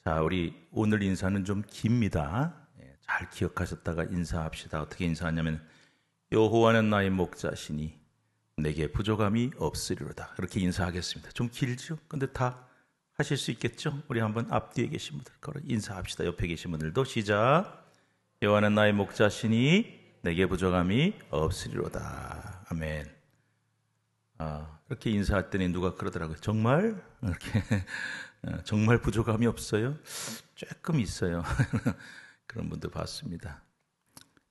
자, 우리 오늘 인사는 좀 깁니다. 잘 기억하셨다가 인사합시다. 어떻게 인사하냐면 여호와는 나의 목자시니 내게 부족함이 없으리로다. 그렇게 인사하겠습니다. 좀 길죠? 근데 다 하실 수 있겠죠? 우리 한번 앞뒤에 계신 분들 걸어 인사합시다. 옆에 계신 분들도 시작. 여호와는 나의 목자시니 내게 부족함이 없으리로다. 아멘. 이렇게 인사할 때는 누가 그러더라고요. 정말? 이렇게 정말 부족함이 없어요? 조금 있어요. 그런 분도 봤습니다.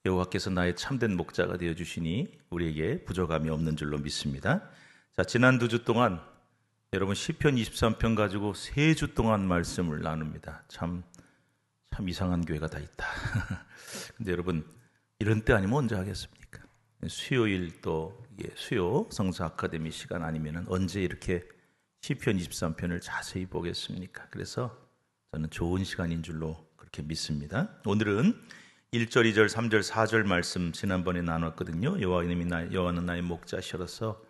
여호와께서 나의 참된 목자가 되어주시니 우리에게 부족함이 없는 줄로 믿습니다. 자, 지난 2주 동안 여러분 시편 23편 가지고 3주 동안 말씀을 나눕니다. 참 이상한 교회가 다 있다. 근데 여러분 이런 때 아니면 언제 하겠습니까? 수요일 또 수요 성서 아카데미 시간 아니면 언제 이렇게 시편 23편을 자세히 보겠습니까? 그래서 저는 좋은 시간인 줄로 그렇게 믿습니다. 오늘은 1절, 2절, 3절, 4절 말씀 지난번에 나눴거든요. 여호와는 나의 목자시로서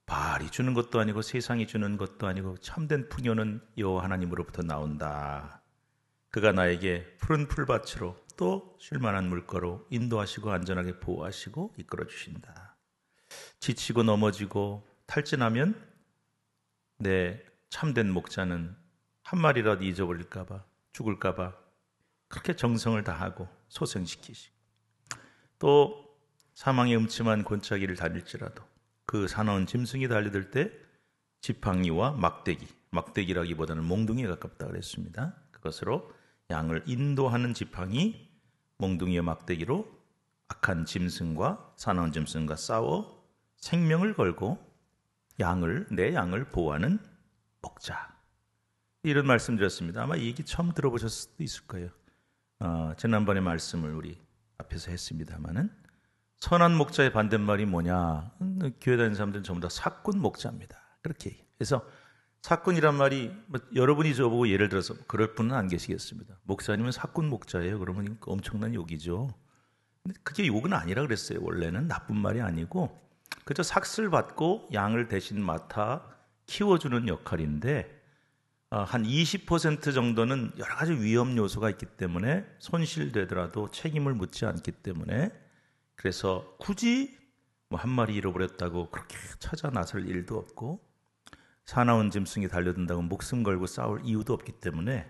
바알이 주는 것도 아니고 세상이 주는 것도 아니고 참된 풍요는 여호와 하나님으로부터 나온다. 그가 나에게 푸른 풀밭으로 또 쉴만한 물가로 인도하시고 안전하게 보호하시고 이끌어 주신다. 지치고 넘어지고 탈진하면 내 참된 목자는 한 마리라도 잊어버릴까봐 죽을까봐 그렇게 정성을 다하고 소생시키시고 또 사망의 음침한 골짜기를 다닐지라도 그 사나운 짐승이 달려들 때 지팡이와 막대기라기보다는 몽둥이에 가깝다 그랬습니다. 그것으로 양을 인도하는 지팡이, 몽둥이와 막대기로 악한 짐승과 사나운 짐승과 싸워 생명을 걸고 내 양을 보호하는 목자. 이런 말씀 드렸습니다. 아마 이 얘기 처음 들어보셨을 수도 있을 거예요. 지난번에 말씀을 우리 앞에서 했습니다마는 선한 목자의 반대말이 뭐냐? 교회 다니는 사람들은 전부 다 사꾼 목자입니다. 그렇게 해서 사꾼이란 말이 여러분이 저보고 예를 들어서 그럴 분은 안 계시겠습니다. 목사님은 사꾼 목자예요. 그러면 엄청난 욕이죠. 근데 그게 욕은 아니라 그랬어요. 원래는 나쁜 말이 아니고 그저 삭슬 받고 양을 대신 맡아 키워주는 역할인데 한 20% 정도는 여러 가지 위험 요소가 있기 때문에 손실되더라도 책임을 묻지 않기 때문에 그래서 굳이 한 마리 잃어버렸다고 그렇게 찾아 나설 일도 없고 사나운 짐승이 달려든다고 목숨 걸고 싸울 이유도 없기 때문에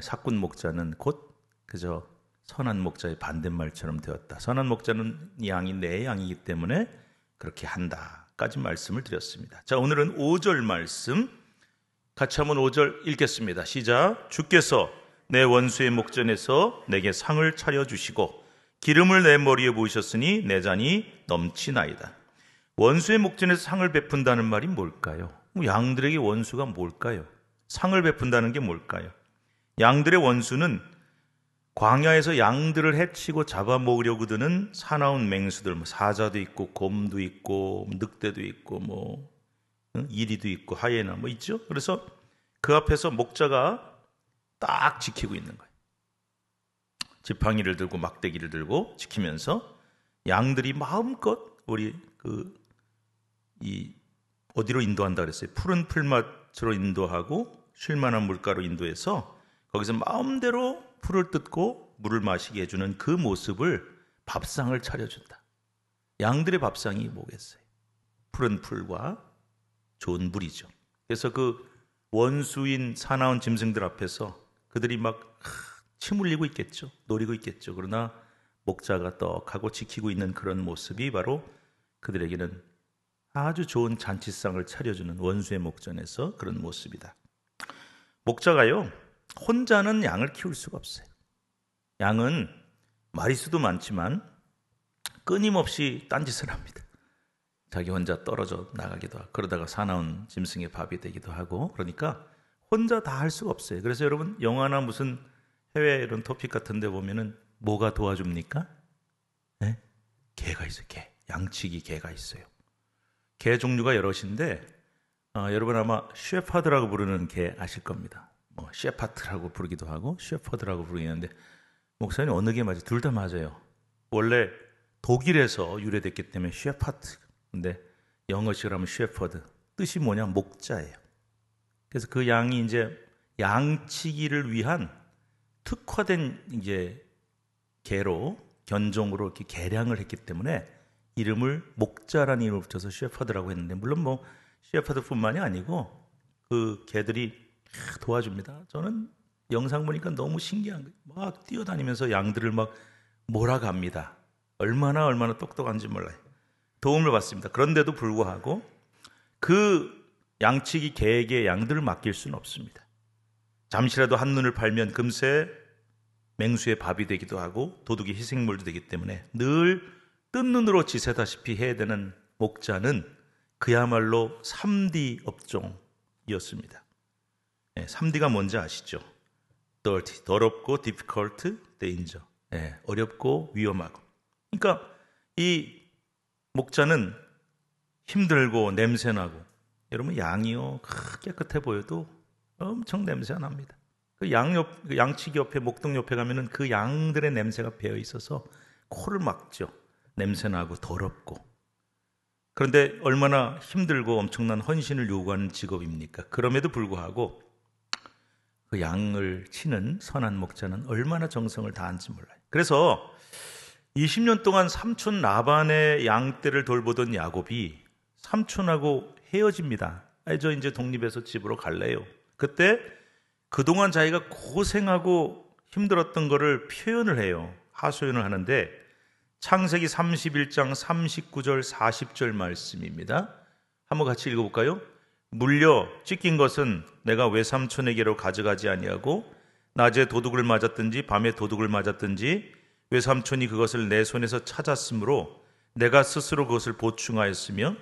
사꾼 목자는 곧 그저 선한 목자의 반대말처럼 되었다. 선한 목자는 양이 내 양이기 때문에 그렇게 한다까지 말씀을 드렸습니다. 자, 오늘은 5절 말씀 같이 한번 5절 읽겠습니다. 시작. 주께서 내 원수의 목전에서 내게 상을 차려주시고 기름을 내 머리에 부으셨으니 내 잔이 넘치나이다. 원수의 목전에서 상을 베푼다는 말이 뭘까요? 양들에게 원수가 뭘까요? 상을 베푼다는 게 뭘까요? 양들의 원수는 광야에서 양들을 해치고 잡아먹으려고 드는 사나운 맹수들, 사자도 있고 곰도 있고 늑대도 있고 이리도 있고 하이에나 있죠. 그래서 그 앞에서 목자가 딱 지키고 있는 거예요. 지팡이를 들고 막대기를 들고 지키면서 양들이 마음껏 우리 어디로 인도한다 그랬어요? 푸른 풀밭으로 인도하고 쉴만한 물가로 인도해서 거기서 마음대로 풀을 뜯고 물을 마시게 해주는 그 모습을 밥상을 차려준다. 양들의 밥상이 뭐겠어요? 푸른 풀과 좋은 물이죠. 그래서 그 원수인 사나운 짐승들 앞에서 그들이 막 침 흘리고 있겠죠. 노리고 있겠죠. 그러나 목자가 떡하고 지키고 있는 그런 모습이 바로 그들에게는 아주 좋은 잔치상을 차려주는 원수의 목전에서 그런 모습이다. 목자가요, 혼자는 양을 키울 수가 없어요. 양은 마리수도 많지만 끊임없이 딴짓을 합니다. 자기 혼자 떨어져 나가기도 하고 그러다가 사나운 짐승의 밥이 되기도 하고 그러니까 혼자 다 할 수가 없어요. 그래서 여러분 영화나 무슨 해외 이런 토픽 같은 데 보면은 뭐가 도와줍니까? 네? 개가 있어요. 양치기 개가 있어요. 개 종류가 여럿인데 여러분 아마 셰퍼드라고 부르는 개 아실 겁니다. 셰파트라고 부르기도 하고 셰퍼드라고 부르기는데 목사님 어느 게 맞아요? 둘 다 맞아요. 원래 독일에서 유래됐기 때문에 셰파트. 근데 영어식으로 하면 셰퍼드. 뜻이 뭐냐? 목자예요. 그래서 그 양이 이제 양치기를 위한 특화된 이제 개로 견종으로 이렇게 개량을 했기 때문에 이름을 목자라는 이름을 붙여서 셰퍼드라고 했는데, 물론 뭐 셰퍼드뿐만이 아니고 그 개들이 도와줍니다. 저는 영상 보니까 너무 신기한 거예요. 막 뛰어다니면서 양들을 막 몰아갑니다. 얼마나 똑똑한지 몰라요. 도움을 받습니다. 그런데도 불구하고 그 양치기 개에게 양들을 맡길 수는 없습니다. 잠시라도 한눈을 팔면 금세 맹수의 밥이 되기도 하고 도둑의 희생물도 되기 때문에 늘 뜬 눈으로 지새다시피 해야 되는 목자는 그야말로 3D 업종이었습니다. 3D가 뭔지 아시죠? dirty, 더럽고 difficult, danger. 어렵고 위험하고. 그러니까 이 목자는 힘들고 냄새나고, 여러분 양이요 깨끗해 보여도 엄청 냄새가 납니다. 그 양치기 옆에, 목동 옆에 가면은 그 양들의 냄새가 배어 있어서 코를 막죠. 냄새나고 더럽고. 그런데 얼마나 힘들고 엄청난 헌신을 요구하는 직업입니까? 그럼에도 불구하고 그 양을 치는 선한 목자는 얼마나 정성을 다하는지 몰라요. 그래서 20년 동안 삼촌 라반의 양떼를 돌보던 야곱이 삼촌하고 헤어집니다. 저 이제 독립해서 집으로 갈래요. 그때 그동안 자기가 고생하고 힘들었던 거를 표현을 해요. 하소연을 하는데 창세기 31장 39절 40절 말씀입니다. 한번 같이 읽어볼까요? 물려 찢긴 것은 내가 외삼촌에게로 가져가지 아니하고 낮에 도둑을 맞았든지 밤에 도둑을 맞았든지 외삼촌이 그것을 내 손에서 찾았으므로 내가 스스로 그것을 보충하였으며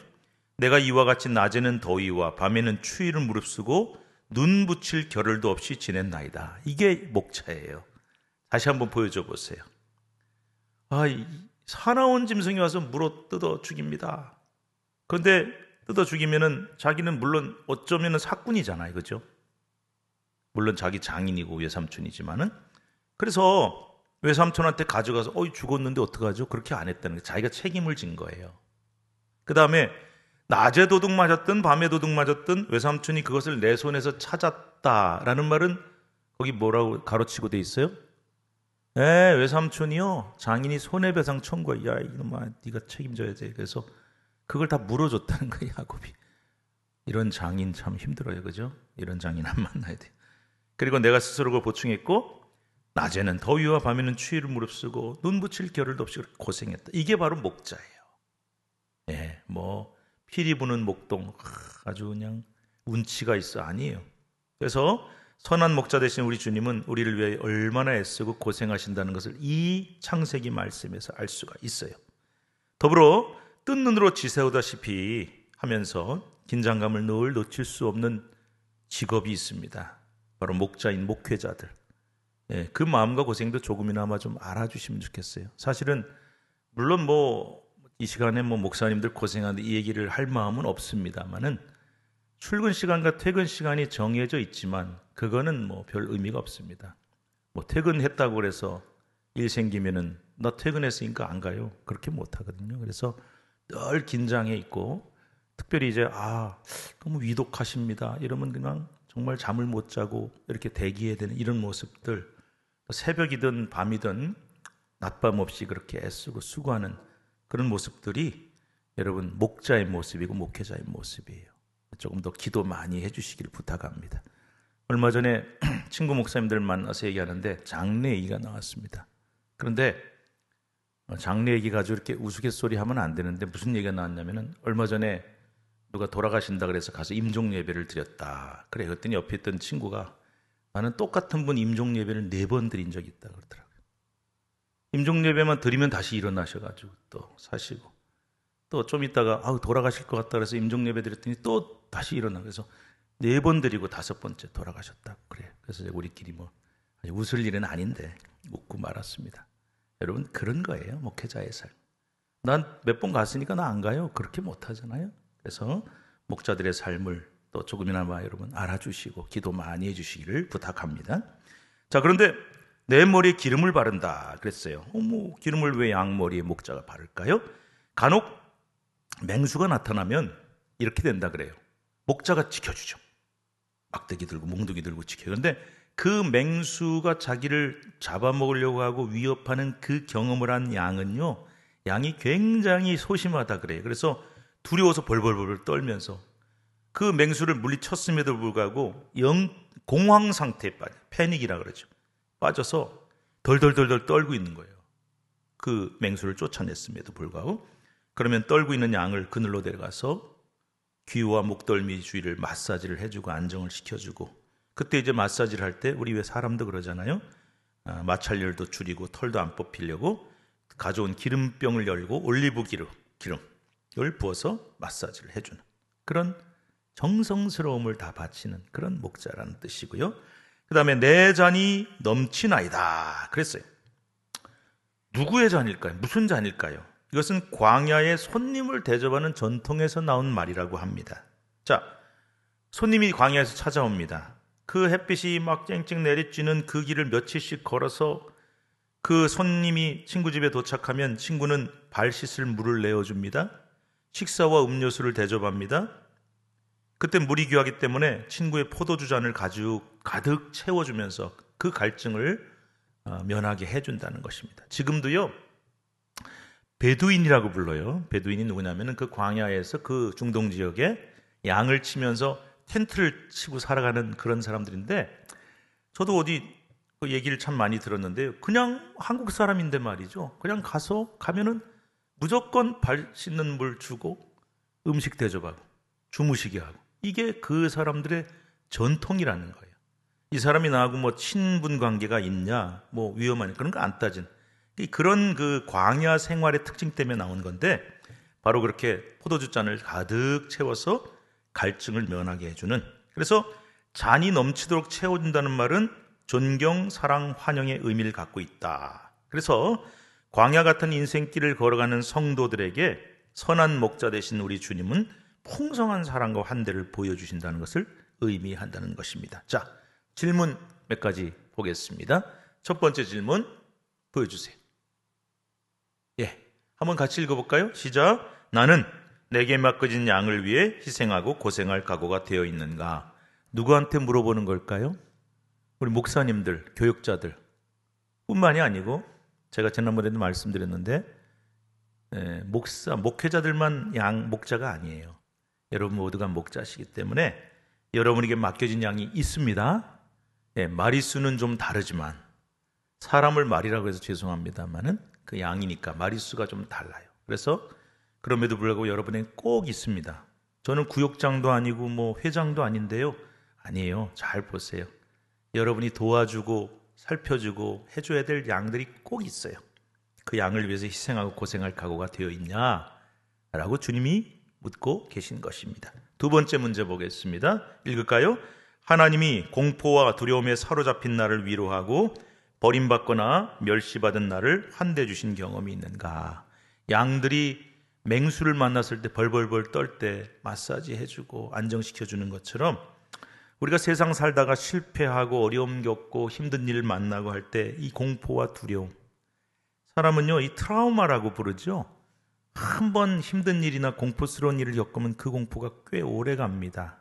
내가 이와 같이 낮에는 더위와 밤에는 추위를 무릅쓰고 눈 붙일 겨를도 없이 지냈나이다. 이게 목자예요. 다시 한번 보여줘 보세요. 사나운 짐승이 와서 물어 뜯어 죽입니다. 그런데 뜯어 죽이면은 자기는 물론 어쩌면은 사꾼이잖아요. 그죠? 물론 자기 장인이고 외삼촌이지만은. 그래서 외삼촌한테 가져가서 죽었는데 어떡하죠? 그렇게 안 했다는 게 자기가 책임을 진 거예요. 그 다음에 낮에 도둑 맞았든 밤에 도둑 맞았든 외삼촌이 그것을 내 손에서 찾았다라는 말은 거기 뭐라고 가로치고 돼 있어요? 외삼촌이요 장인이 손해배상 청구해. 야 이놈아 네가 책임져야 돼. 그래서 그걸 다 물어줬다는 거예요. 야곱이. 이런 장인 참 힘들어요. 그죠? 이런 장인 안 만나야 돼요. 그리고 내가 스스로 그걸 보충했고 낮에는 더위와 밤에는 추위를 무릅쓰고 눈 붙일 겨를도 없이 고생했다. 이게 바로 목자예요. 피리 부는 목동 아주 그냥 운치가 있어. 아니에요. 그래서 선한 목자 되신 우리 주님은 우리를 위해 얼마나 애쓰고 고생하신다는 것을 이 창세기 말씀에서 알 수가 있어요. 더불어 뜬 눈으로 지새우다시피 하면서 긴장감을 늘 놓칠 수 없는 직업이 있습니다. 바로 목자인 목회자들. 그 마음과 고생도 조금이나마 좀 알아주시면 좋겠어요. 사실은 물론 이 시간에 목사님들 고생하는데 이 얘기를 할 마음은 없습니다만은 출근 시간과 퇴근 시간이 정해져 있지만 그거는 별 의미가 없습니다. 퇴근했다고 그래서 일 생기면은 나 퇴근했으니까 안 가요. 그렇게 못 하거든요. 그래서 늘 긴장해 있고 특별히 이제 너무 위독하십니다. 이러면 그냥 정말 잠을 못 자고 이렇게 대기해야 되는 이런 모습들, 새벽이든 밤이든 낮밤 없이 그렇게 애쓰고 수고하는 그런 모습들이 여러분 목자의 모습이고 목회자의 모습이에요. 조금 더 기도 많이 해주시기를 부탁합니다. 얼마 전에 친구 목사님들 만나서 얘기하는데 장례 얘기가 나왔습니다. 그런데 장례 얘기 가지고 이렇게 우스갯소리 하면 안 되는데 무슨 얘기가 나왔냐면은 얼마 전에 누가 돌아가신다 그래서 가서 임종 예배를 드렸다. 그랬더니 옆에 있던 친구가 나는 똑같은 분 임종 예배를 4번 드린 적이 있다 그러더라고요. 임종 예배만 드리면 다시 일어나셔가지고 또 사시고 또 좀 있다가 돌아가실 것 같다 그래서 임종 예배 드렸더니 또 다시 일어나. 그래서 4번 드리고 5번째 돌아가셨다고 그래요. 그래서 우리끼리 웃을 일은 아닌데 웃고 말았습니다. 여러분 그런 거예요. 목회자의 삶. 난 몇 번 갔으니까 나 안 가요. 그렇게 못 하잖아요. 그래서 목자들의 삶을 또 조금이나마 여러분 알아주시고 기도 많이 해주시기를 부탁합니다. 자, 그런데 내 머리에 기름을 바른다 그랬어요. 기름을 왜 양머리에 목자가 바를까요? 간혹 맹수가 나타나면 이렇게 된다 그래요. 목자가 지켜주죠. 막대기 들고 몽둥이 들고 지켜요. 근데 그 맹수가 자기를 잡아먹으려고 하고 위협하는 그 경험을 한 양은요, 양이 굉장히 소심하다 그래요. 그래서 두려워서 벌벌벌 떨면서 그 맹수를 물리쳤음에도 불구하고 공황 상태에 빠져, 패닉이라 그러죠. 빠져서 덜덜덜덜 떨고 있는 거예요. 그 맹수를 쫓아냈음에도 불구하고. 그러면 떨고 있는 양을 그늘로 데려가서 귀와 목덜미 주위를 마사지를 해주고 안정을 시켜주고, 그때 이제 마사지를 할 때 우리 왜 사람도 그러잖아요. 마찰열도 줄이고 털도 안 뽑히려고 가져온 기름병을 열고 올리브 기름을 부어서 마사지를 해주는 그런 정성스러움을 다 바치는 그런 목자라는 뜻이고요. 그 다음에 내 잔이 넘치나이다 그랬어요. 누구의 잔일까요? 무슨 잔일까요? 이것은 광야의 손님을 대접하는 전통에서 나온 말이라고 합니다. 자, 손님이 광야에서 찾아옵니다. 그 햇빛이 막 쨍쨍 내리쬐는 그 길을 며칠씩 걸어서 그 손님이 친구 집에 도착하면 친구는 발 씻을 물을 내어줍니다. 식사와 음료수를 대접합니다. 그때 물이 귀하기 때문에 친구의 포도주 잔을 가득 채워주면서 그 갈증을 면하게 해준다는 것입니다. 지금도요, 베두인이라고 불러요. 베두인이 누구냐면 그 광야에서 그 중동 지역에 양을 치면서 텐트를 치고 살아가는 그런 사람들인데, 저도 어디 그 얘기를 참 많이 들었는데요. 그냥 한국 사람인데 말이죠. 그냥 가면은 무조건 발 씻는 물 주고 음식 대접하고 주무시게 하고, 이게 그 사람들의 전통이라는 거예요. 이 사람이 나하고 뭐 친분 관계가 있냐, 뭐 위험하냐, 그런 거 안 따진 그런 그 광야 생활의 특징 때문에 나온 건데, 바로 그렇게 포도주 잔을 가득 채워서 갈증을 면하게 해주는, 그래서 잔이 넘치도록 채워준다는 말은 존경, 사랑, 환영의 의미를 갖고 있다. 그래서 광야 같은 인생길을 걸어가는 성도들에게 선한 목자 되신 우리 주님은 풍성한 사랑과 환대를 보여주신다는 것을 의미한다는 것입니다. 자, 질문 몇 가지 보겠습니다. 첫 번째 질문 보여주세요. 한번 같이 읽어볼까요? 시작. 나는 내게 맡겨진 양을 위해 희생하고 고생할 각오가 되어 있는가? 누구한테 물어보는 걸까요? 우리 목사님들, 교육자들 뿐만이 아니고, 제가 지난번에도 말씀드렸는데, 목회자들만 목자가 아니에요. 여러분 모두가 목자시기 때문에 여러분에게 맡겨진 양이 있습니다. 마리수는 좀 다르지만, 사람을 말이라고 해서 죄송합니다만은 그 양이니까 마리수가 좀 달라요. 그래서 그럼에도 불구하고 여러분에게 꼭 있습니다. 저는 구역장도 아니고 뭐 회장도 아닌데요. 아니에요. 잘 보세요. 여러분이 도와주고 살펴주고 해줘야 될 양들이 꼭 있어요. 그 양을 위해서 희생하고 고생할 각오가 되어 있냐라고 주님이 묻고 계신 것입니다. 두 번째 문제 보겠습니다. 읽을까요? 하나님이 공포와 두려움에 사로잡힌 나를 위로하고 버림받거나 멸시받은 나를 환대해 주신 경험이 있는가? 양들이 맹수를 만났을 때 벌벌벌 떨 때 마사지 해주고 안정시켜주는 것처럼, 우리가 세상 살다가 실패하고 어려움 겪고 힘든 일을 만나고 할 때 이 공포와 두려움, 사람은요 이 트라우마라고 부르죠. 한번 힘든 일이나 공포스러운 일을 겪으면 그 공포가 꽤 오래 갑니다.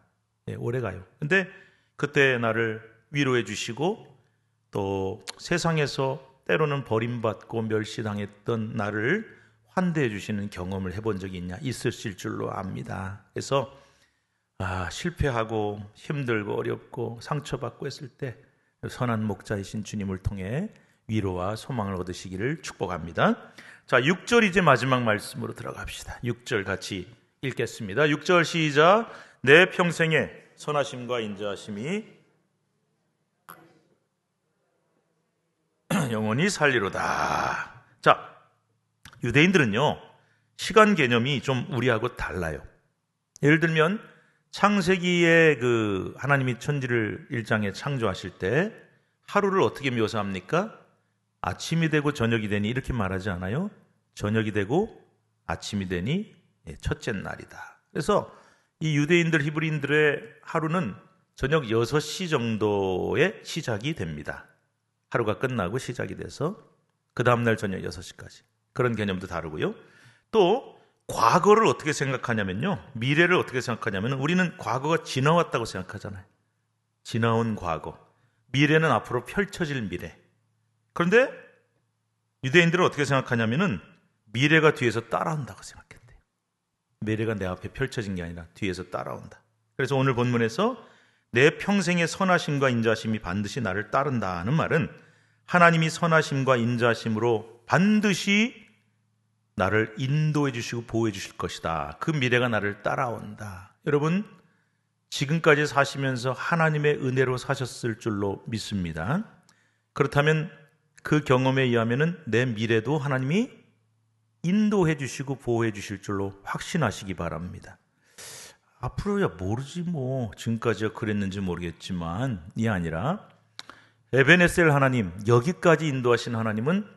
오래 가요. 근데 그때 나를 위로해 주시고, 또 세상에서 때로는 버림받고 멸시당했던 나를 환대해 주시는 경험을 해본 적이 있냐? 있으실 줄로 압니다. 그래서 실패하고 힘들고 어렵고 상처받고 했을 때 선한 목자이신 주님을 통해 위로와 소망을 얻으시기를 축복합니다. 자, 6절 이제 마지막 말씀으로 들어갑시다. 6절 같이 읽겠습니다. 6절 시작. 내 평생에 선하심과 인자하심이 영원히 살리로다. 자, 유대인들은요 시간 개념이 좀 우리하고 달라요. 예를 들면 창세기에 그 하나님이 천지를 1장에 창조하실 때 하루를 어떻게 묘사합니까? 아침이 되고 저녁이 되니 이렇게 말하지 않아요? 저녁이 되고 아침이 되니 첫째 날이다. 그래서 이 유대인들, 히브리인들의 하루는 저녁 6시 정도에 시작이 됩니다. 하루가 끝나고 시작이 돼서 그 다음날 저녁 6시까지. 그런 개념도 다르고요. 또 과거를 어떻게 생각하냐면요, 미래를 어떻게 생각하냐면 우리는 과거가 지나왔다고 생각하잖아요. 지나온 과거, 미래는 앞으로 펼쳐질 미래. 그런데 유대인들은 어떻게 생각하냐면은 미래가 뒤에서 따라온다고 생각했대요. 미래가 내 앞에 펼쳐진 게 아니라 뒤에서 따라온다. 그래서 오늘 본문에서 내 평생의 선하심과 인자심이 반드시 나를 따른다는 말은 하나님이 선하심과 인자심으로 반드시 나를 인도해 주시고 보호해 주실 것이다. 그 미래가 나를 따라온다. 여러분, 지금까지 사시면서 하나님의 은혜로 사셨을 줄로 믿습니다. 그렇다면 그 경험에 의하면 내 미래도 하나님이 인도해 주시고 보호해 주실 줄로 확신하시기 바랍니다. 앞으로야 모르지 뭐, 지금까지야 그랬는지 모르겠지만 이 아니라 에베네셀 하나님, 여기까지 인도하신 하나님은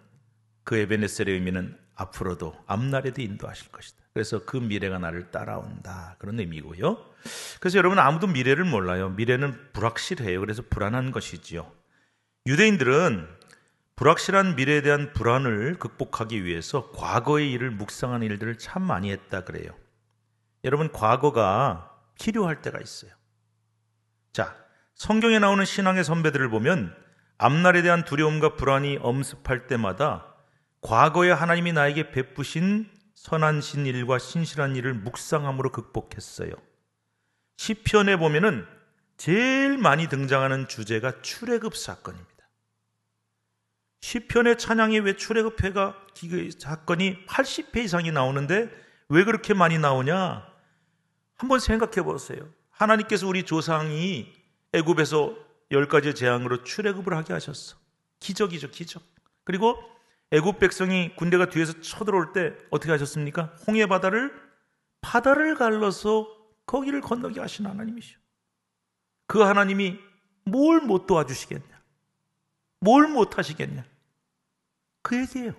그 에베네셀의 의미는 앞으로도 앞날에도 인도하실 것이다. 그래서 그 미래가 나를 따라온다, 그런 의미고요. 그래서 여러분, 아무도 미래를 몰라요. 미래는 불확실해요. 그래서 불안한 것이지요. 유대인들은 불확실한 미래에 대한 불안을 극복하기 위해서 과거의 일을 묵상하는 일들을 참 많이 했다 그래요. 여러분, 과거가 필요할 때가 있어요. 자, 성경에 나오는 신앙의 선배들을 보면 앞날에 대한 두려움과 불안이 엄습할 때마다 과거에 하나님이 나에게 베푸신 선한 신일과 신실한 일을 묵상함으로 극복했어요. 시편에 보면은 제일 많이 등장하는 주제가 출애굽 사건입니다. 시편의 찬양에 왜 출애굽회가 사건이 80회 이상이 나오는데 왜 그렇게 많이 나오냐? 한번 생각해 보세요. 하나님께서 우리 조상이 애굽에서 10가지 재앙으로 출애굽을 하게 하셨어. 기적이죠, 기적. 그리고 애굽 백성이 군대가 뒤에서 쳐들어올 때 어떻게 하셨습니까? 홍해 바다를 갈라서 거기를 건너게 하신 하나님이시오. 그 하나님이 뭘 못 도와주시겠냐? 뭘 못 하시겠냐? 그 얘기예요.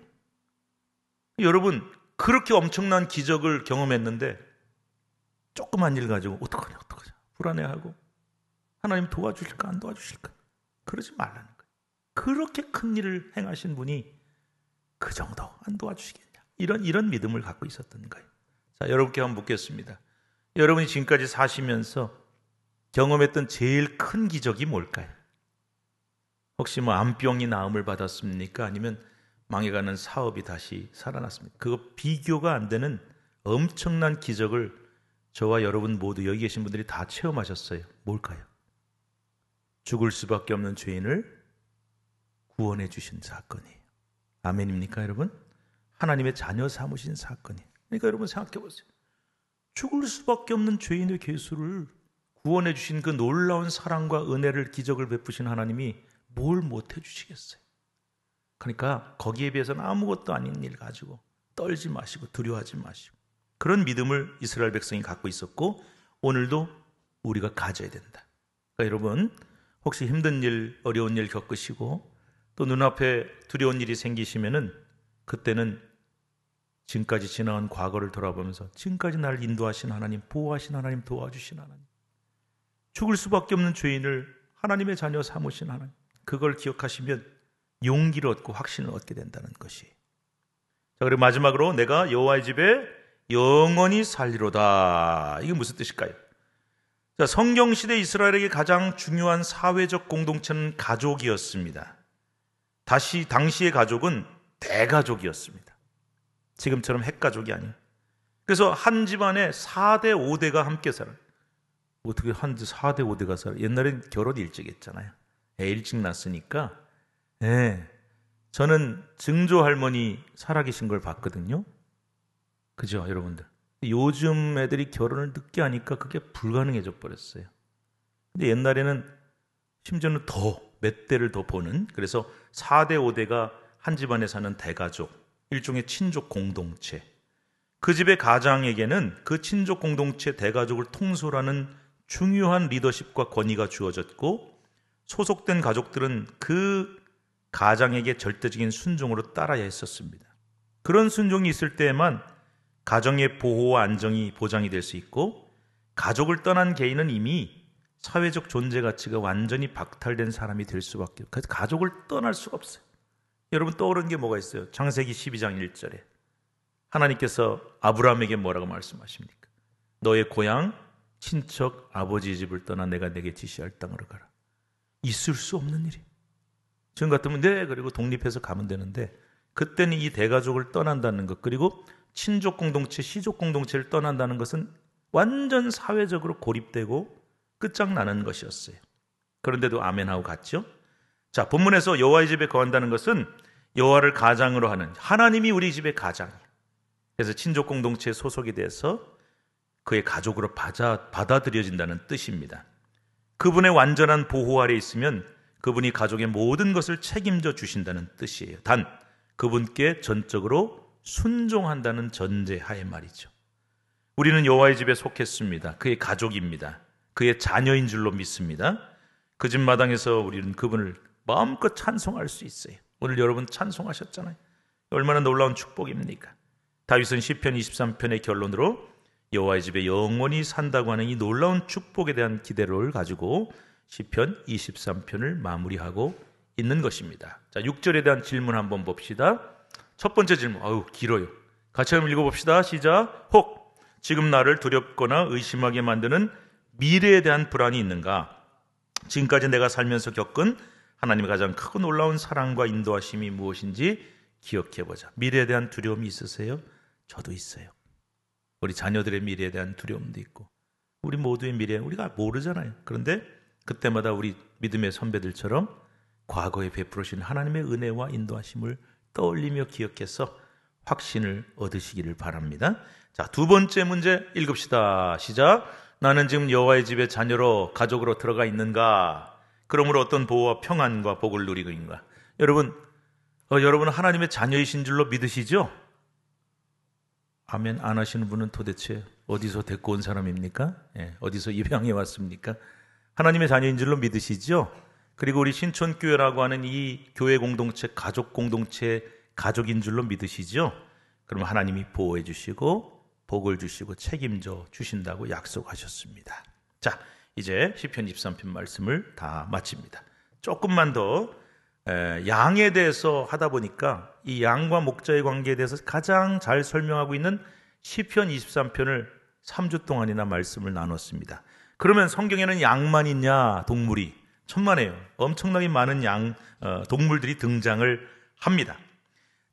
여러분, 그렇게 엄청난 기적을 경험했는데 조그만 일 가지고 어떡하냐 불안해하고 하나님 도와주실까 안 도와주실까 그러지 말라는 거예요. 그렇게 큰 일을 행하신 분이 그 정도 안 도와주시겠냐, 이런 믿음을 갖고 있었던 거예요. 자, 여러분께 한번 묻겠습니다. 여러분이 지금까지 사시면서 경험했던 제일 큰 기적이 뭘까요? 혹시 뭐 암병이 나음을 받았습니까? 아니면 망해가는 사업이 다시 살아났습니까? 그거 비교가 안 되는 엄청난 기적을 저와 여러분 모두 여기 계신 분들이 다 체험하셨어요. 뭘까요? 죽을 수밖에 없는 죄인을 구원해 주신 사건이에요. 아멘입니까, 여러분? 하나님의 자녀 삼으신 사건이에요. 그러니까 여러분 생각해 보세요. 죽을 수밖에 없는 죄인의 괴수를 구원해 주신 그 놀라운 사랑과 은혜를, 기적을 베푸신 하나님이 뭘 못해 주시겠어요? 그러니까 거기에 비해서는 아무것도 아닌 일 가지고 떨지 마시고 두려워하지 마시고, 그런 믿음을 이스라엘 백성이 갖고 있었고 오늘도 우리가 가져야 된다. 그러니까 여러분, 혹시 힘든 일, 어려운 일 겪으시고 또 눈앞에 두려운 일이 생기시면은 그때는 지금까지 지나온 과거를 돌아보면서 지금까지 나를 인도하신 하나님, 보호하신 하나님, 도와주신 하나님, 죽을 수밖에 없는 죄인을 하나님의 자녀 삼으신 하나님, 그걸 기억하시면 용기를 얻고 확신을 얻게 된다는 것이. 자, 그리고 마지막으로 내가 여호와의 집에 영원히 살리로다. 이게 무슨 뜻일까요? 자, 성경시대 이스라엘에게 가장 중요한 사회적 공동체는 가족이었습니다. 당시의 가족은 대가족이었습니다. 지금처럼 핵가족이 아니에요. 그래서 한 집안에 4대 5대가 함께 살아요. 어떻게 한 4대 5대가 살아요? 옛날엔 결혼 일찍 했잖아요. 애 일찍 낳았으니까. 저는 증조 할머니 살아계신 걸 봤거든요. 그죠, 여러분들? 요즘 애들이 결혼을 늦게 하니까 그게 불가능해져 버렸어요. 근데 옛날에는 심지어는 몇 대를 더 보는, 그래서 4대 5대가 한 집안에 사는 대가족, 일종의 친족 공동체. 그 집의 가장에게는 그 친족 공동체 대가족을 통솔하는 중요한 리더십과 권위가 주어졌고, 소속된 가족들은 그 가장에게 절대적인 순종으로 따라야 했었습니다. 그런 순종이 있을 때에만 가정의 보호와 안정이 보장이 될 수 있고, 가족을 떠난 개인은 이미 사회적 존재 가치가 완전히 박탈된 사람이 될 수밖에 없어요. 그래서 가족을 떠날 수가 없어요. 여러분, 떠오르는 게 뭐가 있어요? 창세기 12장 1절에 하나님께서 아브라함에게 뭐라고 말씀하십니까? 너의 고향, 친척, 아버지 집을 떠나 내가 내게 지시할 땅으로 가라. 있을 수 없는 일이. 지금 같으면 네, 그리고 독립해서 가면 되는데 그때는 이 대가족을 떠난다는 것, 그리고 친족 공동체, 시족 공동체를 떠난다는 것은 완전 사회적으로 고립되고 끝장나는 것이었어요. 그런데도 아멘하고 갔죠. 자, 본문에서 여호와의 집에 거한다는 것은 여호와를 가장으로 하는, 하나님이 우리 집의 가장이에요. 그래서 친족 공동체에 소속이 돼서 그의 가족으로 받아들여진다는 뜻입니다. 그분의 완전한 보호 아래 있으면 그분이 가족의 모든 것을 책임져 주신다는 뜻이에요. 단 그분께 전적으로 순종한다는 전제하에 말이죠. 우리는 여호와의 집에 속했습니다. 그의 가족입니다. 그의 자녀인 줄로 믿습니다. 그 집 마당에서 우리는 그분을 마음껏 찬송할 수 있어요. 오늘 여러분 찬송하셨잖아요. 얼마나 놀라운 축복입니까? 다윗은 시편 23편의 결론으로 여호와의 집에 영원히 산다고 하는 이 놀라운 축복에 대한 기대를 가지고 시편 23편을 마무리하고 있는 것입니다. 자, 6절에 대한 질문 한번 봅시다. 첫 번째 질문, 길어요. 같이 한번 읽어봅시다. 시작. 혹 지금 나를 두렵거나 의심하게 만드는 미래에 대한 불안이 있는가? 지금까지 내가 살면서 겪은 하나님의 가장 크고 놀라운 사랑과 인도하심이 무엇인지 기억해보자. 미래에 대한 두려움이 있으세요? 저도 있어요. 우리 자녀들의 미래에 대한 두려움도 있고 우리 모두의 미래 우리가 모르잖아요. 그런데 그때마다 우리 믿음의 선배들처럼 과거에 베풀으신 하나님의 은혜와 인도하심을 떠올리며 기억해서 확신을 얻으시기를 바랍니다. 자, 두 번째 문제 읽읍시다. 시작. 나는 지금 여호와의 집에 자녀로 가족으로 들어가 있는가? 그러므로 어떤 보호와 평안과 복을 누리고 있는가? 여러분 하나님의 자녀이신 줄로 믿으시죠? 아멘 안 하시는 분은 도대체 어디서 데리고 온 사람입니까? 어디서 입양해 왔습니까? 하나님의 자녀인 줄로 믿으시죠? 그리고 우리 신촌교회라고 하는 이 교회 공동체, 가족 공동체 가족인 줄로 믿으시죠? 그러면 하나님이 보호해 주시고 복을 주시고 책임져 주신다고 약속하셨습니다. 자, 이제 시편 23편 말씀을 다 마칩니다. 조금만 더 양에 대해서 하다 보니까 이 양과 목자의 관계에 대해서 가장 잘 설명하고 있는 시편 23편을 3주 동안이나 말씀을 나눴습니다. 그러면 성경에는 양만 있냐? 동물이 천만에요. 엄청나게 많은 동물들이 등장을 합니다.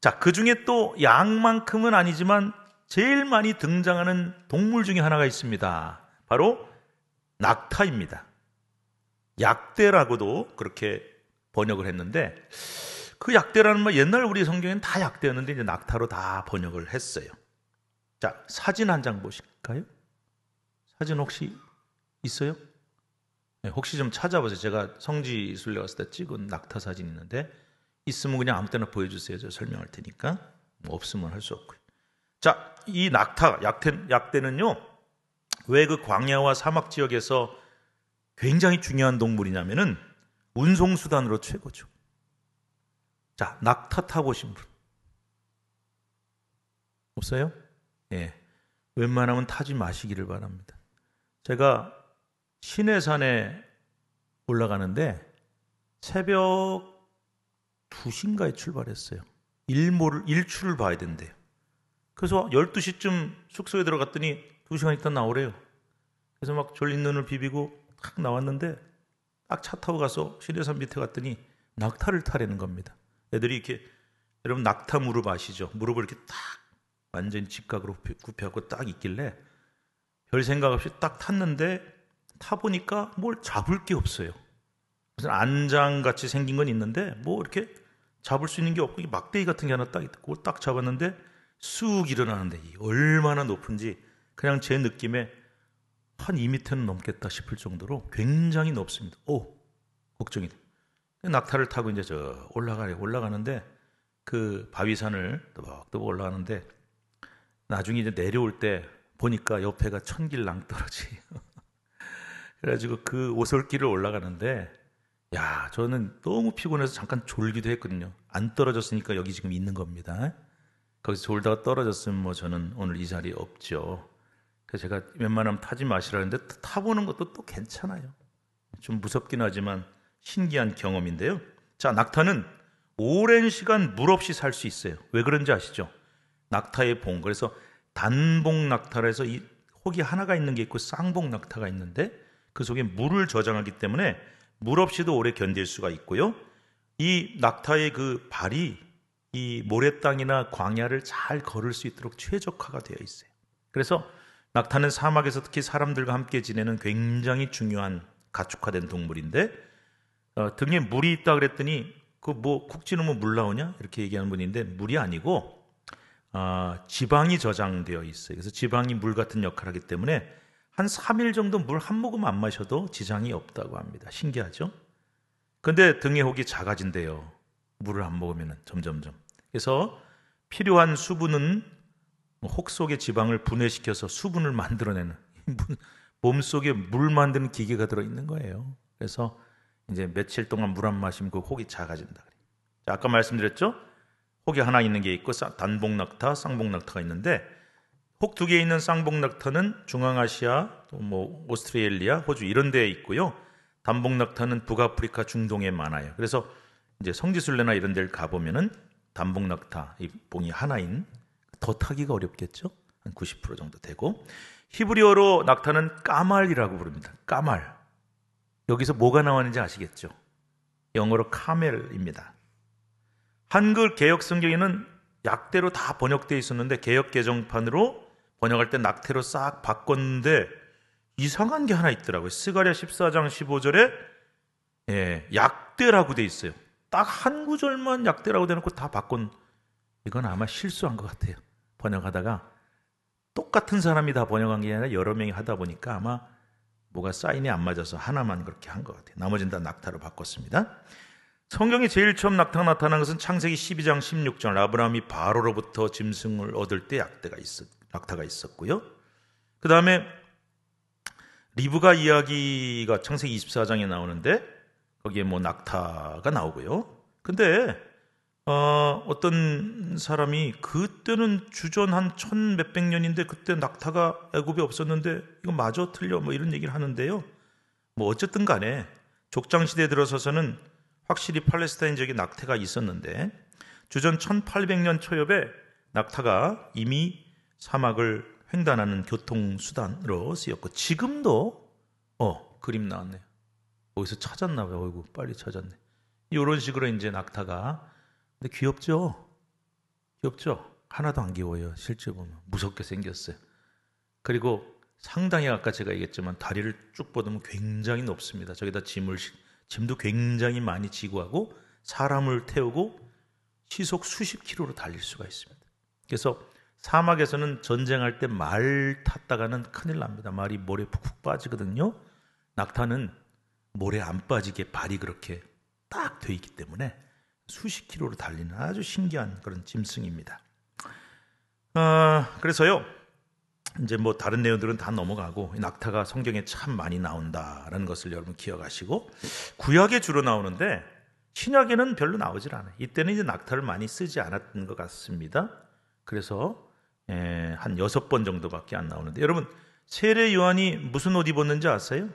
자, 그 중에 또 양만큼은 아니지만 제일 많이 등장하는 동물 중에 하나가 있습니다. 바로 낙타입니다. 약대라고도 그렇게 번역을 했는데 그 약대라는 말 옛날 우리 성경에는 다 약대였는데 이제 낙타로 다 번역을 했어요. 자, 사진 한 장 보실까요? 사진 혹시 있어요? 네, 혹시 좀 찾아보세요. 제가 성지순례 갔을 때 찍은 낙타 사진 있는데 있으면 그냥 아무 때나 보여주세요. 제가 설명할 테니까. 없으면 할 수 없고요. 자, 이 낙타, 약대는요, 왜 그 광야와 사막 지역에서 굉장히 중요한 동물이냐면은 운송수단으로 최고죠. 자, 낙타 타보신 분 없어요? 예. 웬만하면 타지 마시기를 바랍니다. 제가 시내산에 올라가는데 새벽 2시인가에 출발했어요. 일출을 봐야 된대요. 그래서 12시쯤 숙소에 들어갔더니 2시간 있다 나오래요. 그래서 막 졸린 눈을 비비고 탁 나왔는데 딱 차 타고 가서 시내산 밑에 갔더니 낙타를 타려는 겁니다. 애들이 이렇게, 여러분 낙타 무릎 아시죠? 무릎을 이렇게 딱 완전히 직각으로 굽혀갖고 딱 있길래 별 생각 없이 딱 탔는데 타보니까 뭘 잡을 게 없어요. 무슨 안장같이 생긴 건 있는데 뭐 이렇게 잡을 수 있는 게 없고 막대기 같은 게 하나 딱 있고 딱 잡았는데 쑥 일어나는데 얼마나 높은지 그냥 제 느낌에 한 2m는 넘겠다 싶을 정도로 굉장히 높습니다. 걱정이 돼. 낙타를 타고 이제 저 올라가는데 그 바위산을 또박또박 올라가는데 나중에 이제 내려올 때 보니까 옆에가 천길랑 떨어지요. 그래가지고 그 오솔길을 올라가는데 저는 너무 피곤해서 잠깐 졸기도 했거든요. 안 떨어졌으니까 여기 지금 있는 겁니다. 거기서 졸다가 떨어졌으면 뭐 저는 오늘 이 자리에 없죠. 그래서 제가 웬만하면 타지 마시라는데 타보는 것도 또 괜찮아요. 좀 무섭긴 하지만 신기한 경험인데요. 자, 낙타는 오랜 시간 물 없이 살 수 있어요. 왜 그런지 아시죠? 낙타의 봉, 그래서 단봉 낙타라 해서 이 혹이 하나가 있는 게 있고 쌍봉 낙타가 있는데 그 속에 물을 저장하기 때문에 물 없이도 오래 견딜 수가 있고요. 이 낙타의 그 발이 이 모래땅이나 광야를 잘 걸을 수 있도록 최적화가 되어 있어요. 그래서 낙타는 사막에서 특히 사람들과 함께 지내는 굉장히 중요한 가축화된 동물인데 등에 물이 있다 그랬더니 그 뭐 쿡 찌르면 물 나오냐? 이렇게 얘기하는 분인데 물이 아니고 지방이 저장되어 있어요. 그래서 지방이 물 같은 역할을 하기 때문에 한 3일 정도 물 한 모금 안 마셔도 지장이 없다고 합니다. 신기하죠? 근데 등의 혹이 작아진대요. 물을 안 먹으면 점점점. 그래서 필요한 수분은 혹 속의 지방을 분해시켜서 수분을 만들어내는 몸속에 물 만드는 기계가 들어있는 거예요. 그래서 이제 며칠 동안 물 안 마시면 그 혹이 작아진다. 자, 아까 말씀드렸죠? 혹이 하나 있는 게 있고 단복낙타, 쌍복낙타가 있는데 혹 두 개 있는 쌍복낙타는 중앙아시아, 또 뭐 오스트레일리아, 호주 이런 데에 있고요. 단복낙타는 북아프리카, 중동에 많아요. 그래서 이제 성지순례나 이런 데를 가보면은 단복낙타 이 봉이 하나인 더 타기가 어렵겠죠? 한 90% 정도 되고 히브리어로 낙타는 까말이라고 부릅니다. 까말. 여기서 뭐가 나왔는지 아시겠죠? 영어로 카멜입니다. 한글 개역 성경에는 약대로 다 번역되어 있었는데 개역 개정판으로 번역할 때 낙태로 싹 바꿨는데 이상한 게 하나 있더라고요. 스가랴 14장 15절에 약대라고 돼 있어요. 딱 한 구절만 약대라고 돼놓고 다 바꾼, 이건 아마 실수한 것 같아요. 번역하다가 똑같은 사람이 다 번역한 게 아니라 여러 명이 하다 보니까 아마 뭐가 사인이 안 맞아서 하나만 그렇게 한 것 같아요. 나머지는 다 낙타로 바꿨습니다. 성경에 제일 처음 낙타가 나타난 것은 창세기 12장 16절 아브라함이 바로로부터 짐승을 얻을 때 낙타가 있었고요. 그 다음에 리브가 이야기가 창세기 24장에 나오는데 거기에 뭐 낙타가 나오고요. 근데 어떤 사람이 그때는 주전 한 1000 몇백 년인데 그때 낙타가 애굽에 없었는데 이거 맞아 틀려 뭐 이런 얘기를 하는데요. 뭐 어쨌든 간에 족장시대에 들어서서는 확실히 팔레스타인 지역에 낙타가 있었는데 주전 1800년 초엽에 낙타가 이미 사막을 횡단하는 교통수단으로 쓰였고 지금도 그림 나왔네요. 어디서 찾았나 봐요. 어이구 빨리 찾았네. 이런 식으로 이제 낙타가, 근데 귀엽죠? 귀엽죠? 하나도 안 귀여워요. 실제 보면 무섭게 생겼어요. 그리고 상당히 아까 제가 얘기했지만 다리를 쭉 뻗으면 굉장히 높습니다. 저기다 짐도 굉장히 많이 지고 하고 사람을 태우고 시속 수십 킬로로 달릴 수가 있습니다. 그래서 사막에서는 전쟁할 때 말 탔다가는 큰일 납니다. 말이 모래 푹푹 빠지거든요. 낙타는 모래 안 빠지게 발이 그렇게 딱 돼 있기 때문에 수십 킬로로 달리는 아주 신기한 그런 짐승입니다. 그래서요, 이제 뭐 다른 내용들은 다 넘어가고 낙타가 성경에 참 많이 나온다라는 것을 여러분 기억하시고, 구약에 주로 나오는데 신약에는 별로 나오질 않아요. 이때는 이제 낙타를 많이 쓰지 않았던 것 같습니다. 그래서 한 6번 정도밖에 안 나오는데, 여러분 세례 요한이 무슨 옷 입었는지 아세요?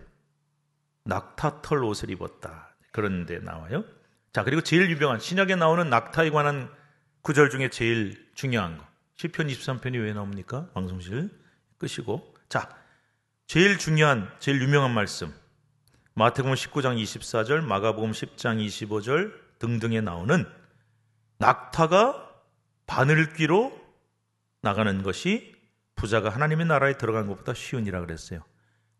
낙타털 옷을 입었다. 그런 데 나와요. 자, 그리고 제일 유명한 신약에 나오는 낙타에 관한 구절 중에 제일 중요한 거, 시편 23편이 왜 나옵니까? 방송실 끄시고. 자, 제일 중요한 제일 유명한 말씀, 마태복음 19장 24절, 마가복음 10장 25절 등등에 나오는 낙타가 바늘귀로 나가는 것이 부자가 하나님의 나라에 들어가는 것보다 쉬우니라 그랬어요.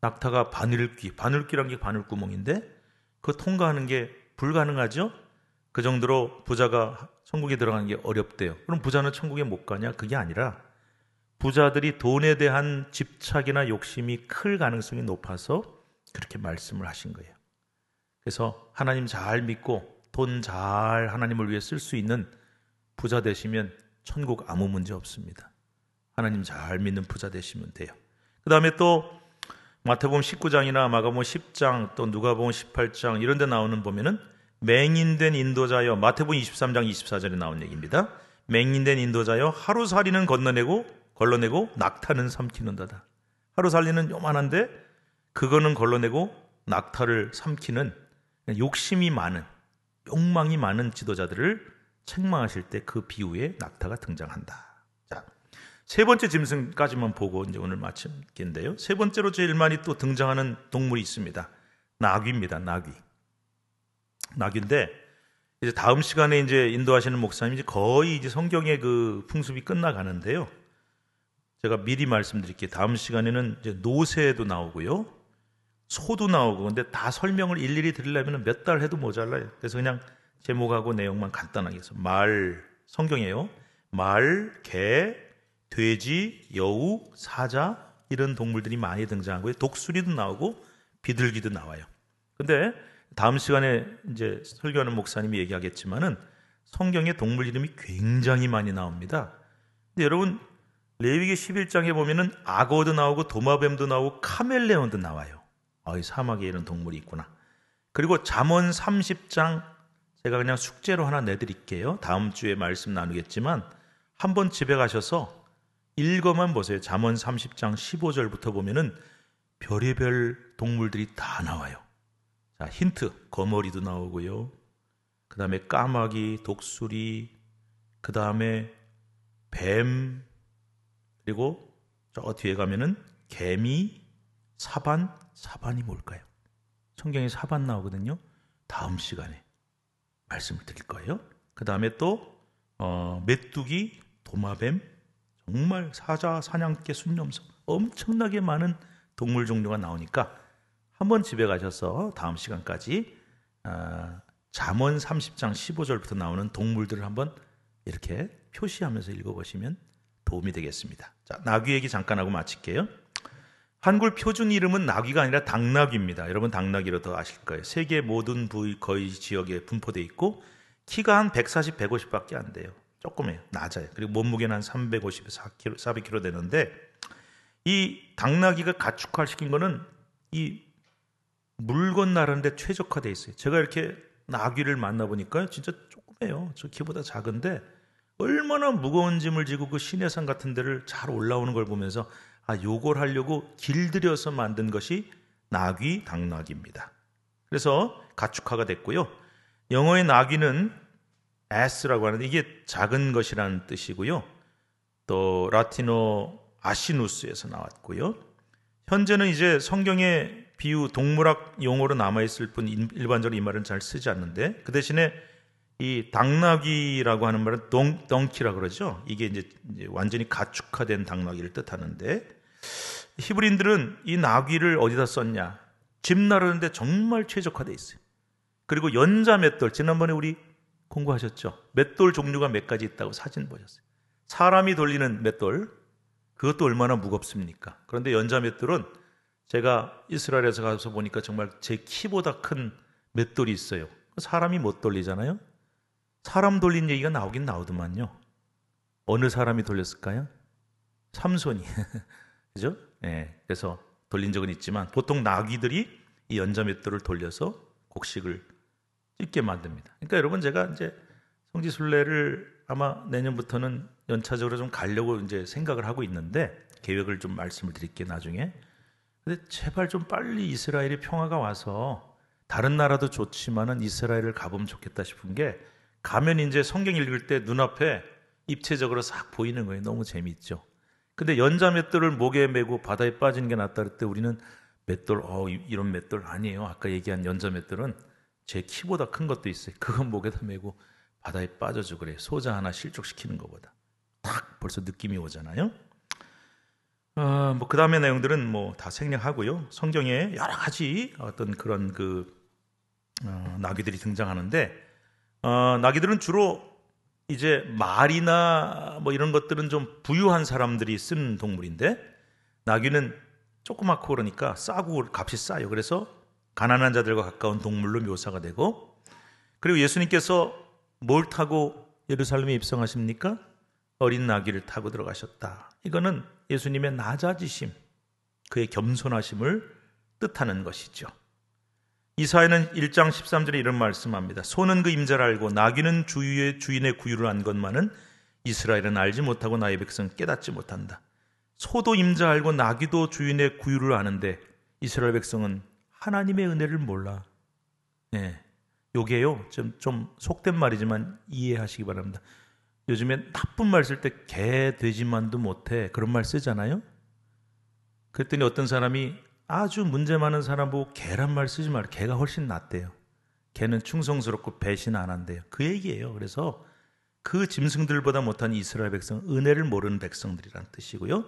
낙타가 바늘귀란 게 바늘구멍인데 그거 통과하는 게 불가능하죠? 그 정도로 부자가 천국에 들어가는 게 어렵대요. 그럼 부자는 천국에 못 가냐? 그게 아니라 부자들이 돈에 대한 집착이나 욕심이 클 가능성이 높아서 그렇게 말씀을 하신 거예요. 그래서 하나님 잘 믿고 돈 잘 하나님을 위해 쓸 수 있는 부자 되시면 천국 아무 문제 없습니다. 하나님 잘 믿는 부자 되시면 돼요. 그 다음에 또 마태복음 19장이나 마가복음 10장 또 누가복음 18장 이런 데 나오는 보면은 맹인된 인도자여, 마태복음 23장 24절에 나온 얘기입니다. 맹인된 인도자여 하루살이는 걸러내고 낙타는 삼키는다다. 하루살이는 요만한데 그거는 걸러내고 낙타를 삼키는, 욕심이 많은, 욕망이 많은 지도자들을 책망하실 때 그 비유에 낙타가 등장한다. 자, 세 번째 짐승까지만 보고 이제 오늘 마치겠는데요. 세 번째로 제일 많이 또 등장하는 동물이 있습니다. 나귀입니다. 나귀. 낙인데, 이제 다음 시간에 이제 인도하시는 목사님이 이제 거의 이제 성경의 그 풍습이 끝나가는데요. 제가 미리 말씀드릴게요. 다음 시간에는 이제 노새도 나오고요, 소도 나오고, 근데 다 설명을 일일이 드리려면 몇 달 해도 모자라요. 그래서 그냥 제목하고 내용만 간단하게 해서 성경이에요. 말, 개, 돼지, 여우, 사자 이런 동물들이 많이 등장하고요. 독수리도 나오고 비둘기도 나와요. 근데 다음 시간에 이제 설교하는 목사님이 얘기하겠지만은 성경에 동물 이름이 굉장히 많이 나옵니다. 근데 여러분, 레위기 11장에 보면은 악어도 나오고 도마뱀도 나오고 카멜레온도 나와요. 이 사막에 이런 동물이 있구나. 그리고 잠언 30장 제가 그냥 숙제로 하나 내드릴게요. 다음 주에 말씀 나누겠지만 한번 집에 가셔서 읽어만 보세요. 잠언 30장 15절부터 보면은 별의별 동물들이 다 나와요. 자, 힌트. 거머리도 나오고요. 그 다음에 까마귀, 독수리, 그 다음에 뱀, 그리고 저 뒤에 가면은 개미, 사반이 뭘까요? 성경에 사반 나오거든요. 다음 시간에 말씀을 드릴 거예요. 그 다음에 또 메뚜기, 도마뱀, 정말 사자, 사냥개, 순념소 엄청나게 많은 동물 종류가 나오니까 한번 집에 가셔서 다음 시간까지 잠언 30장 15절부터 나오는 동물들을 한번 이렇게 표시하면서 읽어보시면 도움이 되겠습니다. 자, 나귀 얘기 잠깐 하고 마칠게요. 한글 표준 이름은 나귀가 아니라 당나귀입니다. 여러분 당나귀로 더 아실 거예요. 세계 모든 부위 거의 지역에 분포되어 있고 키가 한 140, 150밖에 안 돼요. 조금해요. 낮아요. 그리고 몸무게는 한 350에서 400kg 되는데, 이 당나귀가 가축화시킨 거는 이 물건 나르는데 최적화되어 있어요. 제가 이렇게 나귀를 만나보니까 진짜 조금해요. 저 키보다 작은데 얼마나 무거운 짐을 지고 그 시내산 같은 데를 잘 올라오는 걸 보면서 요걸 하려고 길들여서 만든 것이 나귀, 당나귀입니다. 그래서 가축화가 됐고요. 영어의 나귀는 ass라고 하는데 이게 작은 것이라는 뜻이고요. 또 라틴어 아시누스에서 나왔고요. 현재는 이제 성경의 비유, 동물학 용어로 남아있을 뿐 일반적으로 이 말은 잘 쓰지 않는데, 그 대신에 이 당나귀라고 하는 말은 덩키라고 그러죠. 이게 이제 완전히 가축화된 당나귀를 뜻하는데, 히브리인들은 이 나귀를 어디다 썼냐? 집 나르는데 정말 최적화되어 있어요. 그리고 연자 맷돌, 지난번에 우리 공부하셨죠? 맷돌 종류가 몇 가지 있다고 사진 보셨어요. 사람이 돌리는 맷돌, 그것도 얼마나 무겁습니까? 그런데 연자 맷돌은 제가 이스라엘에서 가서 보니까 정말 제 키보다 큰 맷돌이 있어요. 사람이 못 돌리잖아요. 사람 돌린 얘기가 나오긴 나오더만요. 어느 사람이 돌렸을까요? 삼손이. 그죠? 네, 그래서 돌린 적은 있지만 보통 나귀들이 이 연자 맷돌을 돌려서 곡식을 찢게 만듭니다. 그러니까 여러분, 제가 이제 성지순례를 아마 내년부터는 연차적으로 좀 가려고 이제 생각을 하고 있는데, 계획을 좀 말씀을 드릴게요, 나중에. 근데 제발 좀 빨리 이스라엘이 평화가 와서, 다른 나라도 좋지만은 이스라엘을 가보면 좋겠다 싶은 게, 가면 이제 성경 읽을 때 눈앞에 입체적으로 싹 보이는 거예요. 너무 재미있죠. 근데 연자 맷돌을 목에 메고 바다에 빠지는 게 낫다 그럴 때 우리는 맷돌, 이런 맷돌 아니에요. 아까 얘기한 연자 맷돌은 제 키보다 큰 것도 있어요. 그건 목에다 메고 바다에 빠져줘 그래요. 소자 하나 실족시키는 것보다. 딱 벌써 느낌이 오잖아요. 그 다음의 내용들은 뭐 다 생략하고요. 성경에 여러 가지 어떤 그런 나귀들이 등장하는데, 나귀들은 주로 이제 말이나 뭐 이런 것들은 좀 부유한 사람들이 쓴 동물인데, 나귀는 조그맣고 그러니까 싸고 값이 싸요. 그래서 가난한 자들과 가까운 동물로 묘사가 되고, 그리고 예수님께서 뭘 타고 예루살렘에 입성하십니까? 어린 나귀를 타고 들어가셨다. 이거는 예수님의 낮아지심, 그의 겸손하심을 뜻하는 것이죠. 이사야는 1장 13절에 이런 말씀합니다. 소는 그 임자를 알고 나귀는 주인의 구유를 안 것만은 이스라엘은 알지 못하고 나의 백성은 깨닫지 못한다. 소도 임자 알고 나귀도 주인의 구유를 아는데 이스라엘 백성은 하나님의 은혜를 몰라. 네, 요게요, 좀 속된 말이지만 이해하시기 바랍니다. 요즘에 나쁜 말 쓸 때 개, 돼지만도 못해, 그런 말 쓰잖아요. 그랬더니 어떤 사람이 아주 문제 많은 사람 보고 개란 말 쓰지 말라. 개가 훨씬 낫대요. 걔는 충성스럽고 배신 안 한대요. 그 얘기예요. 그래서 그 짐승들보다 못한 이스라엘 백성, 은혜를 모르는 백성들이란 뜻이고요.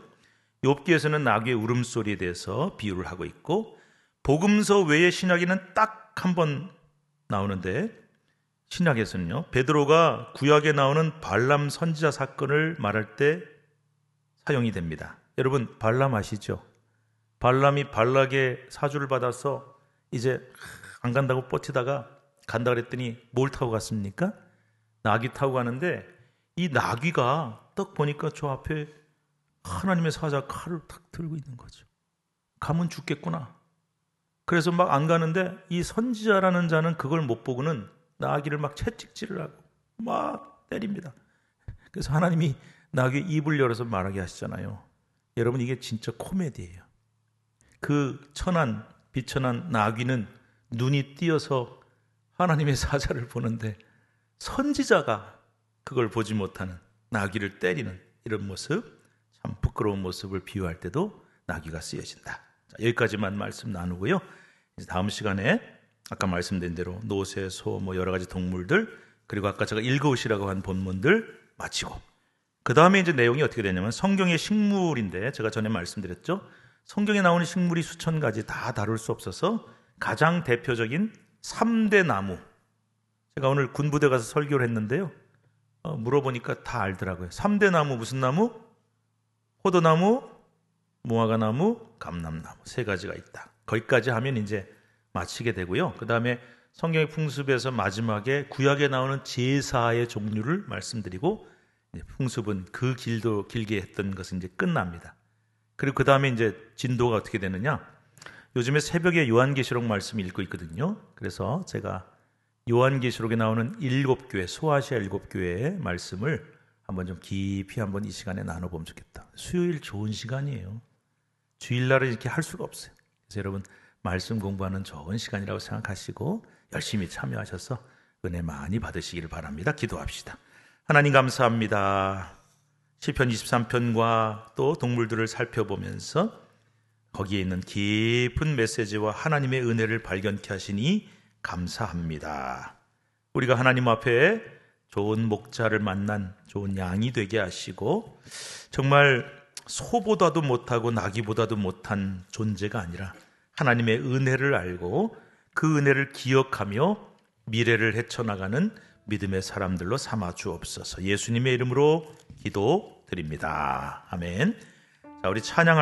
욥기에서는 나귀의 울음소리에 대해서 비유를 하고 있고, 복음서 외에 신약에는 딱 한 번 나오는데, 신약에서는요, 베드로가 구약에 나오는 발람 선지자 사건을 말할 때 사용이 됩니다. 여러분, 발람 아시죠? 발람이 발락의 사주를 받아서 이제 안 간다고 버티다가 간다 그랬더니 뭘 타고 갔습니까? 나귀 타고 가는데, 이 나귀가 딱 보니까 저 앞에 하나님의 사자 칼을 탁 들고 있는 거죠. 가면 죽겠구나. 그래서 막 안 가는데 이 선지자라는 자는 그걸 못 보고는 나귀를 막 채찍질을 하고 막 때립니다. 그래서 하나님이 나귀 입을 열어서 말하게 하시잖아요. 여러분, 이게 진짜 코미디예요. 그 천한 비천한 나귀는 눈이 띄어서 하나님의 사자를 보는데, 선지자가 그걸 보지 못하는 나귀를 때리는 이런 모습, 참 부끄러운 모습을 비유할 때도 나귀가 쓰여진다. 자, 여기까지만 말씀 나누고요. 이제 다음 시간에 아까 말씀드린 대로 노새, 소, 여러 가지 동물들, 그리고 아까 제가 읽어오시라고 한 본문들 마치고, 그 다음에 이제 내용이 어떻게 되냐면 성경의 식물인데, 제가 전에 말씀드렸죠. 성경에 나오는 식물이 수천 가지 다 다룰 수 없어서 가장 대표적인 3대 나무, 제가 오늘 군부대 가서 설교를 했는데요. 물어보니까 다 알더라고요. 3대 나무 무슨 나무? 포도나무, 무화과나무, 감람나무, 3가지가 있다. 거기까지 하면 이제 마치게 되고요. 그 다음에 성경의 풍습에서 마지막에 구약에 나오는 제사의 종류를 말씀드리고, 풍습은 그 길도 길게 했던 것은 이제 끝납니다. 그리고 그 다음에 이제 진도가 어떻게 되느냐? 요즘에 새벽에 요한계시록 말씀 읽고 있거든요. 그래서 제가 요한계시록에 나오는 7교회, 소아시아 7교회의 말씀을 한번 좀 깊이 한번 이 시간에 나눠보면 좋겠다. 수요일 좋은 시간이에요. 주일날은 이렇게 할 수가 없어요. 그래서 여러분, 말씀 공부하는 좋은 시간이라고 생각하시고 열심히 참여하셔서 은혜 많이 받으시기를 바랍니다. 기도합시다. 하나님 감사합니다. 시편 23편과 또 동물들을 살펴보면서 거기에 있는 깊은 메시지와 하나님의 은혜를 발견케 하시니 감사합니다. 우리가 하나님 앞에 좋은 목자를 만난 좋은 양이 되게 하시고, 정말 소보다도 못하고 나귀보다도 못한 존재가 아니라 하나님의 은혜를 알고 그 은혜를 기억하며 미래를 헤쳐나가는 믿음의 사람들로 삼아 주옵소서. 예수님의 이름으로 기도드립니다. 아멘. 자, 우리 찬양